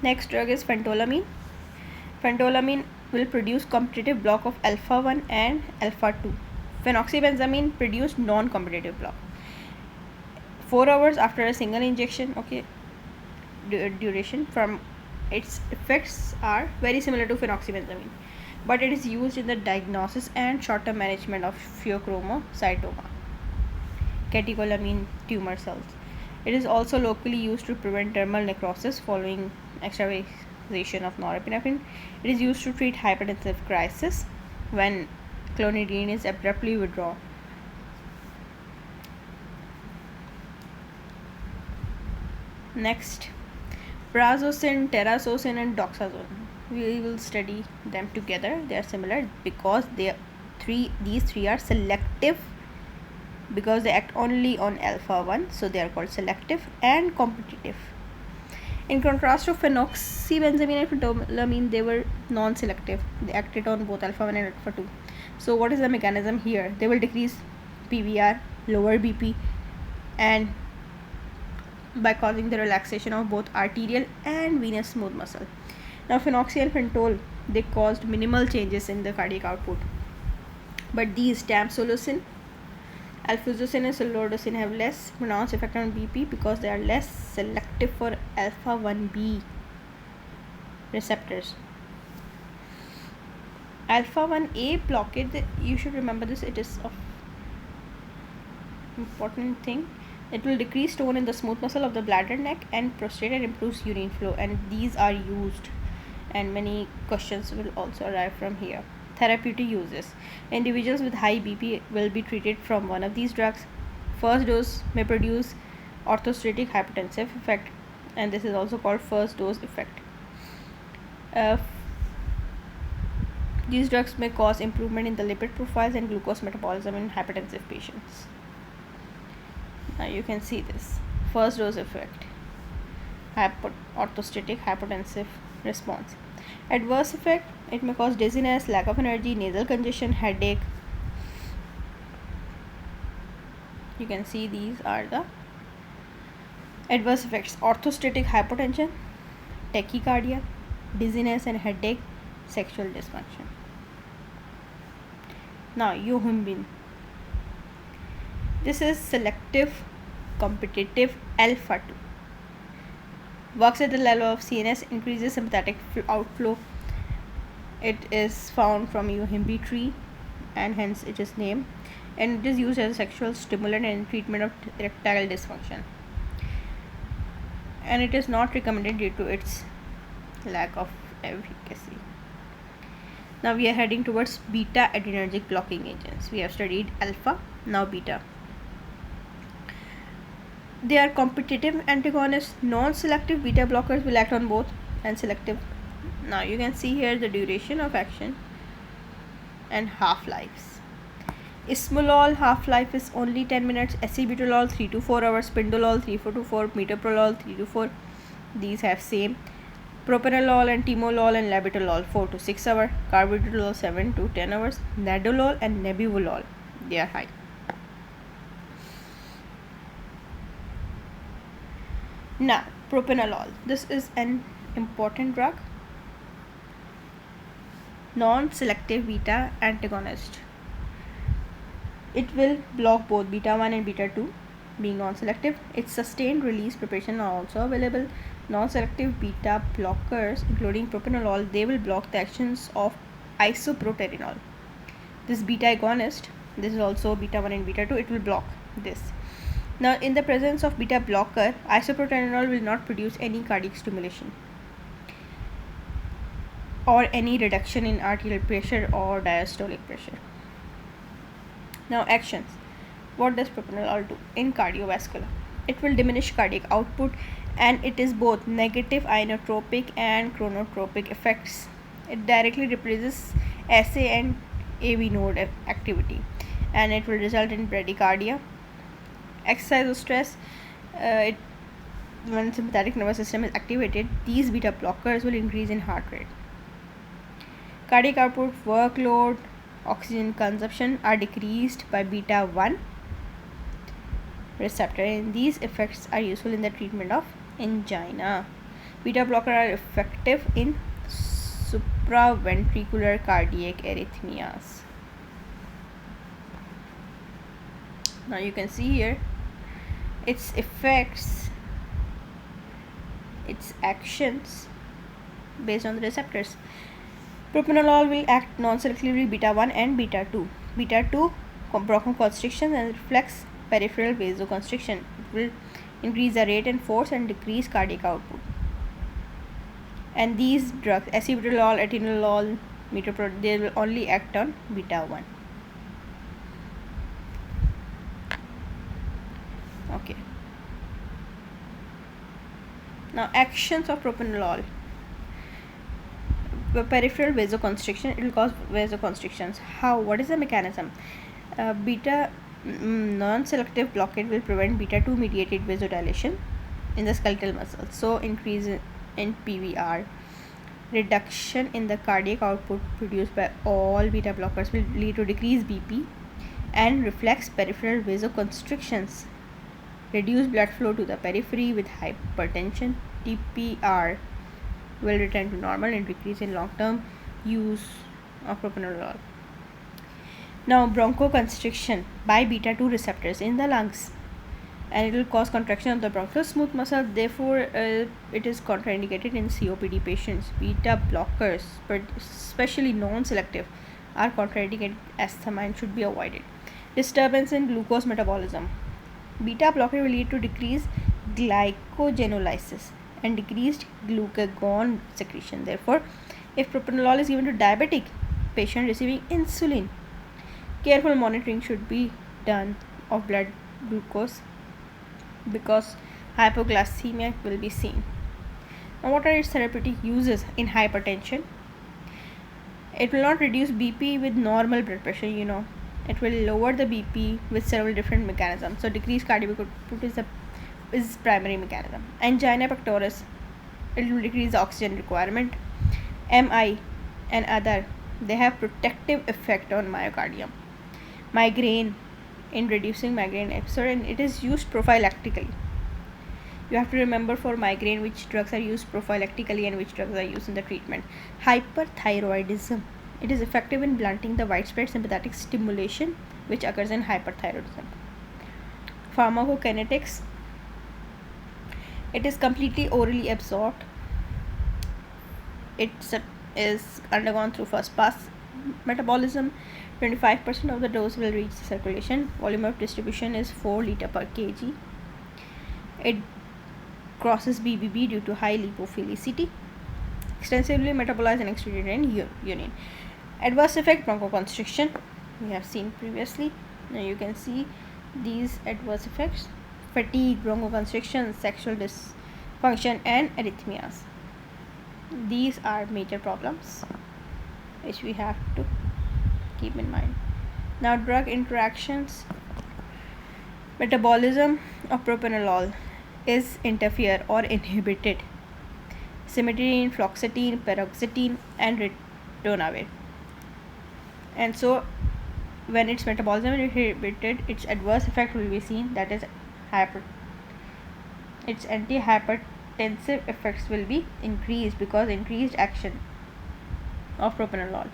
Next drug is phentolamine. Phentolamine will produce competitive block of alpha 1 and alpha 2. Phenoxybenzamine produce non-competitive block. 4 hours after a single injection, okay, duration from its effects are very similar to phenoxybenzamine, but it is used in the diagnosis and short-term management of pheochromocytoma, catecholamine tumor cells. It is also locally used to prevent dermal necrosis following extravasation of norepinephrine. It is used to treat hypertensive crisis when clonidine is abruptly withdrawn. Next, prazosin, terazosin and doxazone. We will study them together. They are similar because these three are selective, because they act only on alpha 1, so they are called selective and competitive. In contrast to phenoxybenzamine and phentolamine, they were non-selective. They acted on both alpha 1 and alpha 2. So what is the mechanism here? They will decrease PVR, lower BP, and by causing the relaxation of both arterial and venous smooth muscle. Now phenoxy and phentol, they caused minimal changes in the cardiac output, but these tamsulosin, alfuzosin and silodosin have less pronounced effect on BP because they are less selective for alpha 1b receptors. Alpha 1a blockade, you should remember this, it is of important thing. It will decrease tone in the smooth muscle of the bladder, neck and prostate and improves urine flow, and these are used, and many questions will also arrive from here. Therapeutic uses. Individuals with high BP will be treated from one of these drugs. First dose may produce orthostatic hypotensive effect, and this is also called first dose effect. These drugs may cause improvement in the lipid profiles and glucose metabolism in hypertensive patients. Now you can see this first dose effect, orthostatic hypotensive response. Adverse effect, it may cause dizziness, lack of energy, nasal congestion, headache. You can see these are the adverse effects: orthostatic hypotension, tachycardia, dizziness and headache, sexual dysfunction. Now yohimbine, this is selective competitive alpha 2, works at the level of CNS, increases sympathetic outflow. It is found from yohimbine tree, and hence it is named, and it is used as a sexual stimulant in treatment of erectile dysfunction, and it is not recommended due to its lack of efficacy. Now we are heading towards beta adrenergic blocking agents. We have studied alpha, now beta. They are competitive antagonists. Non-selective beta blockers will act on both, and selective. Now you can see here the duration of action and half-lives. Ismolol half-life is only 10 minutes, acebutolol 3 to 4 hours, pindolol 3 to 4, metoprolol 3 to 4. These have same. Propranolol and timolol and labetalol 4 to 6 hours, carvedilol 7 to 10 hours, nadolol and nebivolol, they are high. Now propranolol, this is an important drug, non-selective beta antagonist. It will block both beta 1 and beta 2, being non-selective. Its sustained release preparation are also available. Non-selective beta blockers, including propranolol, they will block the actions of isoproterenol. This beta agonist, this is also beta 1 and beta 2, it will block this. Now in the presence of beta blocker, isoproterenol will not produce any cardiac stimulation or any reduction in arterial pressure or diastolic pressure. Now actions. What does propranolol do in cardiovascular? It will diminish cardiac output, and it is both negative inotropic and chronotropic effects. It directly replaces SA and AV node activity, and it will result in bradycardia. Exercise or stress, when sympathetic nervous system is activated, these beta blockers will increase in heart rate. Cardiac output, workload, oxygen consumption are decreased by beta 1 receptor, and these effects are useful in the treatment of angina. Beta blocker are effective in supraventricular cardiac arrhythmias. Now you can see here its effects, its actions based on the receptors. Propranolol will act non-selectively beta 1 and beta 2. Beta 2 bronchoconstriction and reflex peripheral vasoconstriction. It will increase the rate and force and decrease cardiac output. And these drugs, acebutolol, atenolol, metoprolol, they will only act on beta 1. Okay. Now actions of propranolol. Peripheral vasoconstriction, it will cause vasoconstrictions. How? What is the mechanism? Beta non-selective blockade will prevent beta 2 mediated vasodilation in the skeletal muscles, so increase in PVR. Reduction in the cardiac output produced by all beta blockers will lead to decreased BP and reflex peripheral vasoconstrictions. Reduce blood flow to the periphery with hypertension. TPR will return to normal and decrease in long-term use of propranolol. Now bronchoconstriction by beta 2 receptors in the lungs, and it will cause contraction of the bronchial smooth muscle. Therefore it is contraindicated in COPD patients. Beta blockers, especially non-selective, are contraindicated asthma and should be avoided. Disturbance in glucose metabolism. Beta blocker will lead to decreased glycogenolysis and decreased glucagon secretion. Therefore, if propranolol is given to diabetic patient receiving insulin, careful monitoring should be done of blood glucose because hypoglycemia will be seen. Now, what are its therapeutic uses in hypertension? It will not reduce BP with normal blood pressure, It will lower the BP with several different mechanisms. So, decreased cardiac output is primary mechanism. Angina pectoris, it will decrease the oxygen requirement. MI and other, they have protective effect on myocardium. Migraine, in reducing migraine episode, and it is used prophylactically. You have to remember for migraine which drugs are used prophylactically and which drugs are used in the treatment. Hyperthyroidism, it is effective in blunting the widespread sympathetic stimulation which occurs in hyperthyroidism. Pharmacokinetics, it is completely orally absorbed. It is undergone through first pass metabolism. 25% of the dose will reach the circulation. Volume of distribution is 4 liter per kg. It crosses BBB due to high lipophilicity. Extensively metabolized and excreted in urine. Adverse effect bronchoconstriction, we have seen previously. Now you can see these adverse effects: fatigue, bronchoconstriction, sexual dysfunction, and arrhythmias. These are major problems which we have to keep in mind. Now, drug interactions. Metabolism of propranolol is interfered or inhibited. Cimetidine, fluoxetine, paroxetine, and ritonavir. And so, when its metabolism is inhibited, its adverse effect will be seen, that is its antihypertensive effects will be increased because increased action of propranolol.